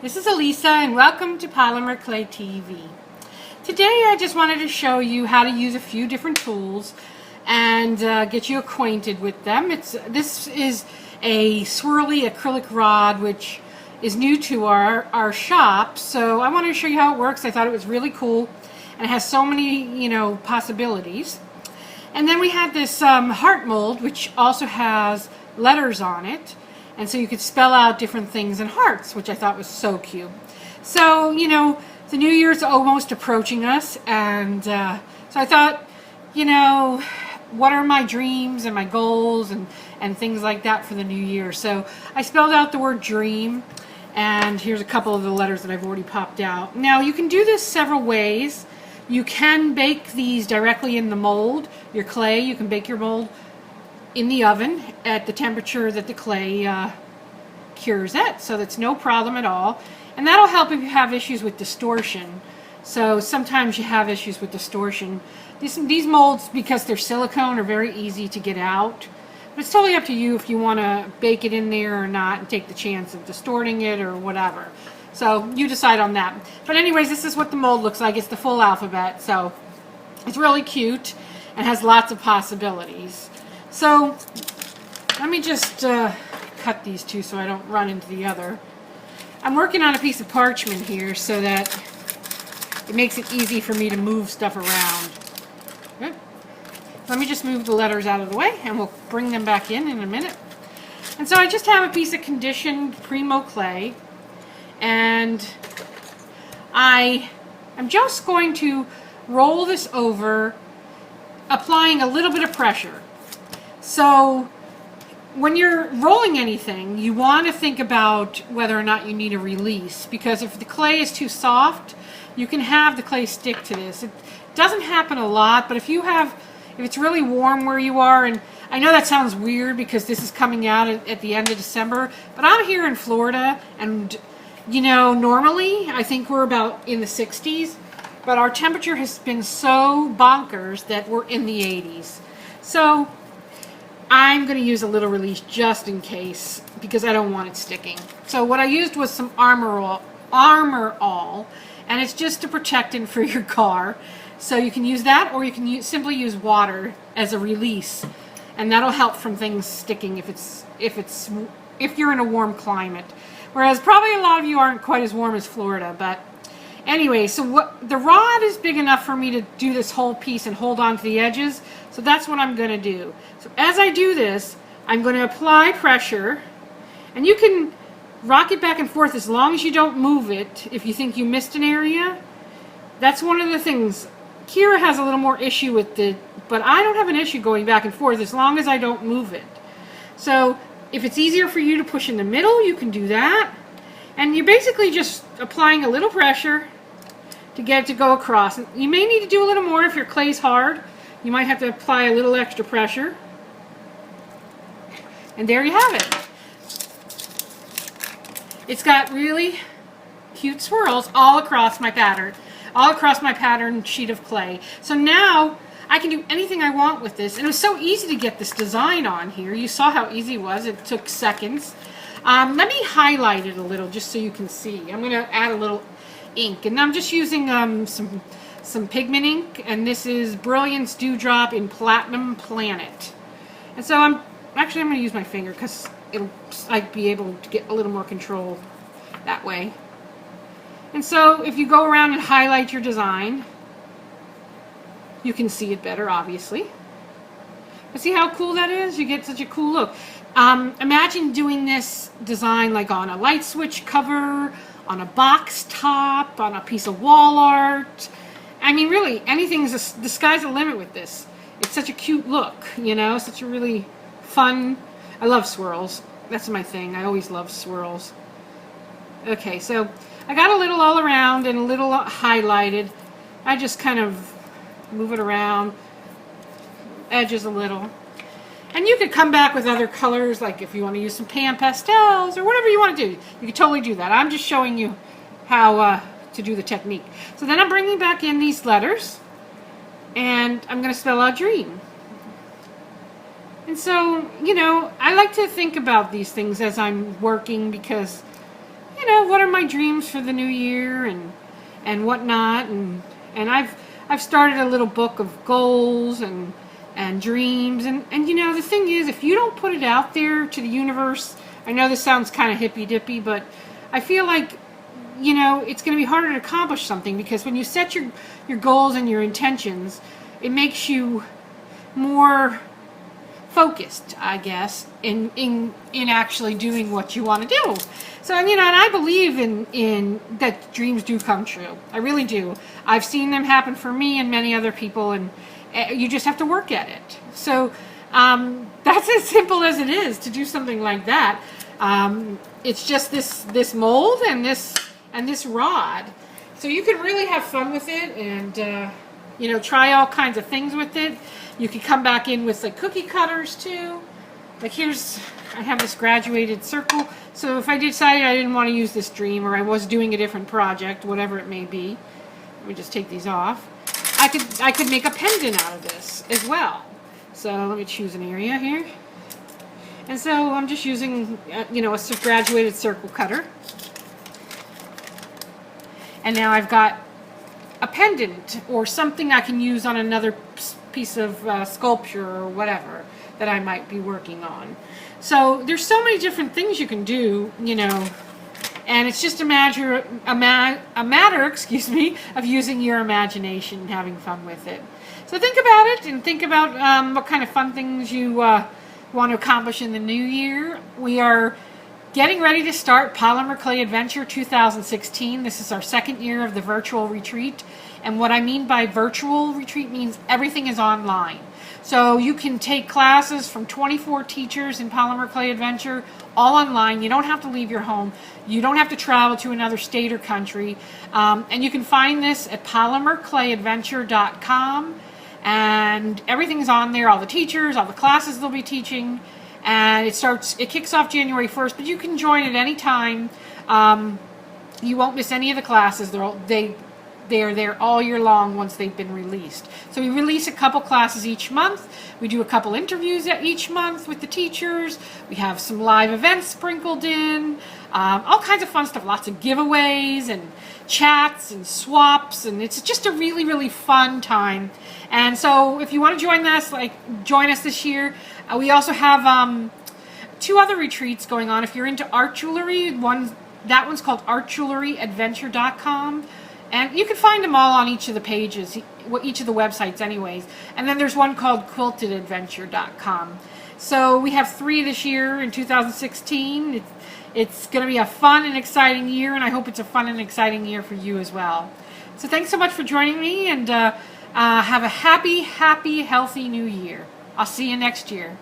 This is Elisa and welcome to Polymer Clay TV. Today I just wanted to show you how to use a few different tools and get you acquainted with them. This is a swirly acrylic rod which is new to our shop, so I wanted to show you how it works. I thought it was really cool and it has so many possibilities. And then we had this heart mold which also has letters on it. And so you could spell out different things in hearts, which I thought was so cute. So, the New Year's almost approaching us, and so I thought, what are my dreams and my goals and things like that for the new year? So I spelled out the word dream, and here's a couple of the letters that I've already popped out. Now, you can do this several ways. You can bake these directly in the mold, your clay. You can bake your mold in the oven at the temperature that the clay cures at, so that's no problem at all. And that'll help if you have issues with distortion. So sometimes you have issues with distortion. These molds, because they're silicone, are very easy to get out. But it's totally up to you if you want to bake it in there or not and take the chance of distorting it or whatever. So you decide on that. But anyways, this is what the mold looks like. It's the full alphabet, so it's really cute and has lots of possibilities. So let me just cut these two so I don't run into the other. I'm working on a piece of parchment here so that it makes it easy for me to move stuff around. Good. Let me just move the letters out of the way and we'll bring them back in a minute. And so I just have a piece of conditioned Primo clay, and I am just going to roll this over, applying a little bit of pressure. So when you're rolling anything, you want to think about whether or not you need a release, because if the clay is too soft, you can have the clay stick to this. It doesn't happen a lot, but if it's really warm where you are, and I know that sounds weird because this is coming out at the end of December, but I'm here in Florida, and normally I think we're about in the 60s, but our temperature has been so bonkers that we're in the 80s. So I'm going to use a little release just in case, because I don't want it sticking. So what I used was some Armor All, and it's just to protect it for your car. So you can use that, or you can simply use water as a release, and that'll help from things sticking if you're in a warm climate. Whereas probably a lot of you aren't quite as warm as Florida, but anyway, so the rod is big enough for me to do this whole piece and hold on to the edges, so that's what I'm going to do. So as I do this, I'm going to apply pressure, and you can rock it back and forth as long as you don't move it if you think you missed an area. That's one of the things. Kira has a little more issue with it, but I don't have an issue going back and forth as long as I don't move it. So if it's easier for you to push in the middle, you can do that. And you're basically just applying a little pressure to get it to go across. You may need to do a little more if your clay's hard. You might have to apply a little extra pressure. And there you have it. It's got really cute swirls all across my pattern, sheet of clay. So now I can do anything I want with this. And it was so easy to get this design on here. You saw how easy it was. It took seconds. Let me highlight it a little just so you can see. I'm going to add a little ink, and I'm just using some pigment ink, and this is Brilliance Dewdrop in Platinum Planet. And so I'm going to use my finger because I'd be able to get a little more control that way. And so if you go around and highlight your design, you can see it better, obviously. But see how cool that is? You get such a cool look. Imagine doing this design like on a light switch cover, on a box top, on a piece of wall art. I mean, really, the sky's the limit with this. It's such a cute look, such a really fun. I love swirls. That's my thing. I always love swirls. Okay, so I got a little all around and a little highlighted. I just kind of move it around, edges a little. And you could come back with other colors, like if you want to use some pan pastels or whatever you want to do. You can totally do that. I'm just showing you how to do the technique. So then I'm bringing back in these letters, and I'm going to spell out dream. And so, I like to think about these things as I'm working because, you know, what are my dreams for the new year and whatnot, and I've started a little book of goals and dreams, and you know, the thing is, if you don't put it out there to the universe, I know this sounds kind of hippy dippy, but I feel like, you know, it's going to be harder to accomplish something, because when you set your goals and your intentions, it makes you more focused, I guess, in actually doing what you want to do. So, you know, and I believe in that dreams do come true. I really do. I've seen them happen for me and many other people, and you just have to work at it. So that's as simple as it is to do something like that. It's just this mold and this rod. So you can really have fun with it, and you know, try all kinds of things with it. You could come back in with like cookie cutters too. Like I have this graduated circle. So if I decided I didn't want to use this dream, or I was doing a different project, whatever it may be, let me just take these off. I could make a pendant out of this as well. So let me choose an area here. And so I'm just using, you know, a graduated circle cutter. And now I've got a pendant or something I can use on another piece of sculpture or whatever that I might be working on. So there's so many different things you can do, you know, and it's just a matter, excuse me, of using your imagination and having fun with it. So think about it, and think about what kind of fun things you want to accomplish in the new year. We are getting ready to start Polymer Clay Adventure 2016. This is our second year of the virtual retreat. And what I mean by virtual retreat means everything is online. So you can take classes from 24 teachers in Polymer Clay Adventure, all online. You don't have to leave your home. You don't have to travel to another state or country. And you can find this at polymerclayadventure.com. And everything's on there, all the teachers, all the classes they'll be teaching. And it kicks off January 1st, but you can join at any time. You won't miss any of the classes. They are there all year long once they've been released. So we release a couple classes each month. We do a couple interviews each month with the teachers. We have some live events sprinkled in. All kinds of fun stuff. Lots of giveaways and chats and swaps. And it's just a really, really fun time. And so if you want to join us this year. We also have 2 other retreats going on. If you're into art jewelry, that one's called artjewelryadventure.com. And you can find them all on each of the pages, each of the websites anyways. And then there's one called quiltedadventure.com. So we have 3 this year in 2016. It's going to be a fun and exciting year, and I hope it's a fun and exciting year for you as well. So thanks so much for joining me, and have a happy, healthy new year. I'll see you next year.